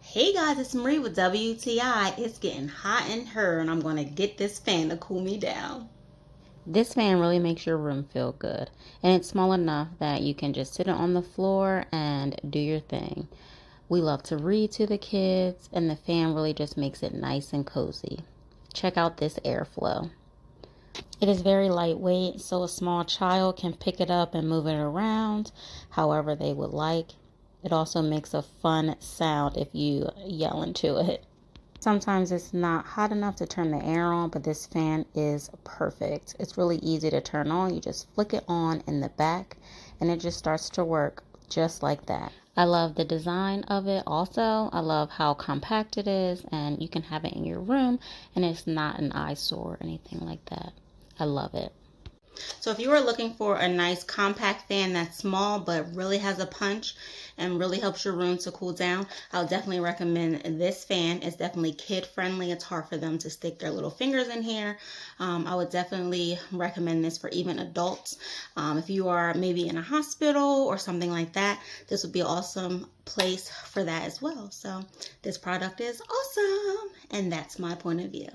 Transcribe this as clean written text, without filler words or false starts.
Hey guys, it's Marie with WTI. It's getting hot in here and I'm going to get this fan to cool me down. This fan really makes your room feel good, and it's small enough that you can just sit it on the floor and do your thing. We love to read to the kids, and the fan really just makes it nice and cozy. Check out this airflow. It is very lightweight, so a small child can pick it up and move it around however they would like. It also makes a fun sound if you yell into it. Sometimes it's not hot enough to turn the air on, but this fan is perfect. It's really easy to turn on. You just flick it on in the back and it just starts to work just like that. I love the design of it also. I love how compact it is, and you can have it in your room and it's not an eyesore or anything like that. I love it. So if you are looking for a nice compact fan that's small but really has a punch and really helps your room to cool down, I'll definitely recommend this fan. It's definitely kid friendly. It's hard for them to stick their little fingers in here. I would definitely recommend this for even adults. If you are maybe in a hospital or something like that, this would be an awesome place for that as well. So this product is awesome, and that's my point of view.